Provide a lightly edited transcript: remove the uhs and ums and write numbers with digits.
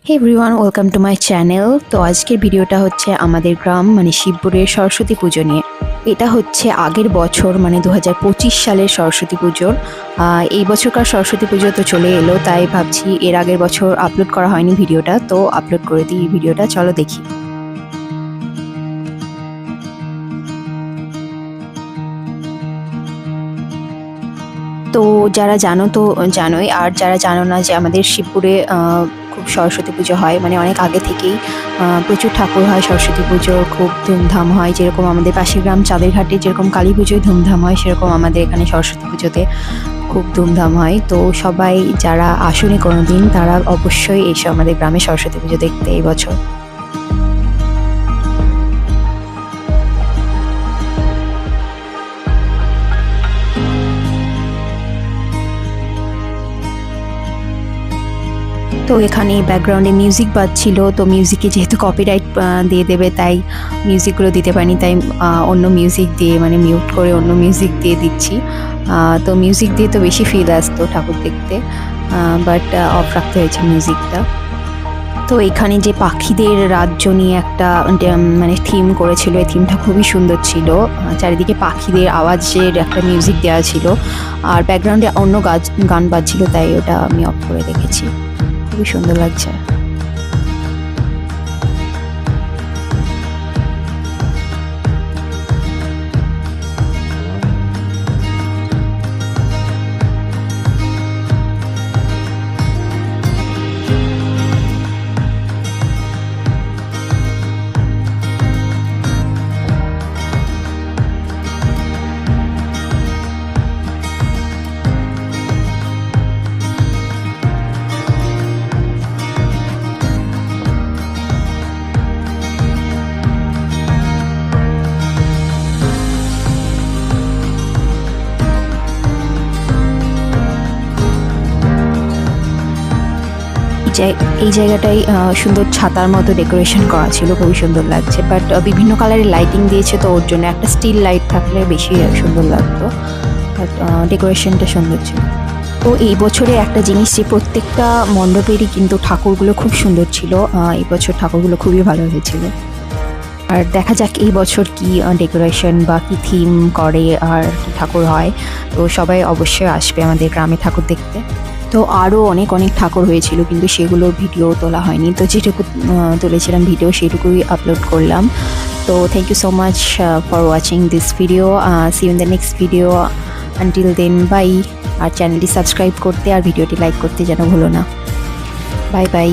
Hey everyone, welcome to my channel. তো আজকের ভিডিওটা হচ্ছে আমাদের গ্রাম মানে শিবপুরের সরস্বতী পুজো নিয়ে। এটা হচ্ছে আগের বছর মানে 2025 সালের সরস্বতী পুজোর। এই বছরকার সরস্বতী পুজো তো চলে এলো, তাই ভাবছি এর আগের বছর আপলোড করা হয়নি ভিডিওটা, তো আপলোড করে দিই ভিডিওটা। চলো দেখি। তো যারা জানো তো জানোই, আর যারা জানো না যে আমাদের শিবপুরে খুব সরস্বতী পুজো হয়, মানে অনেক আগে থেকেই প্রচুর ঠাকুর হয়। সরস্বতী পুজোর খুব ধুমধাম হয়, যেরকম আমাদের পাশের গ্রাম চাঁদেরঘাটে যেরকম কালী পুজোয় ধুমধাম হয়, সেরকম আমাদের এখানে সরস্বতী পুজোতে খুব ধুমধাম হয়। তো সবাই যারা আসেনি কোনো দিন তারা অবশ্যই এসে আমাদের গ্রামে সরস্বতী পুজো দেখতে এই বছর। তো এখানে ব্যাকগ্রাউন্ডে মিউজিক বাজছিল, তো মিউজিকে যেহেতু কপিরাইট দিয়ে দেবে, তাই মিউজিকগুলো দিতে পারিনি, তাই অন্য মিউজিক দিয়ে মানে মিউট করে অন্য মিউজিক দিয়ে দিচ্ছি। তো মিউজিক দিয়ে তো বেশি ফিল আসতো ঠাকুর দেখতে, বাট অফ রাখতে হয়েছে মিউজিকটা। তো এখানে যে পাখিদের রাজ্য নিয়ে একটা মানে থিম করেছিল, এই থিমটা খুবই সুন্দর ছিল। চারিদিকে পাখিদের আওয়াজের একটা মিউজিক দেওয়া ছিল, আর ব্যাকগ্রাউন্ডে অন্য গান বাজছিল, তাই ওটা আমি অফ করে রেখেছি। খুবই সুন্দর লাগছে। এই জায়গাটাই সুন্দর ছাতার মতো ডেকোরেশন করা ছিল, খুবই সুন্দর লাগছে। বাট বিভিন্ন কালারের লাইটিং দিয়েছে, তো ওর জন্য একটা স্টিল লাইট থাকলে বেশি সুন্দর লাগতো। বাট ডেকোরেশনটা সুন্দর ছিল। তো এই বছরে একটা জিনিস, যে প্রত্যেকটা মণ্ডপেরই কিন্তু ঠাকুরগুলো খুব সুন্দর ছিল। এই বছর ঠাকুরগুলো খুবই ভালো হয়েছিল। আর দেখা যাক এই বছর কি ডেকোরেশন বা কি থিম করে আর কি ঠাকুর হয়। তো সবাই অবশ্যই আসবে আমাদের গ্রামে ঠাকুর দেখতে। তো আরও অনেক অনেক ঠাকুর হয়েছিল, কিন্তু সেগুলোর ভিডিও তোলা হয়নি। তো যেটুকু তুলেছিলাম ভিডিও, সেটুকুই আপলোড করলাম। তো thank you so much for watching this video. See you in the next video. Until then, bye. আর চ্যানেলটি সাবস্ক্রাইব করতে আর ভিডিওটি লাইক করতে যেন ভুলো না। Bye bye.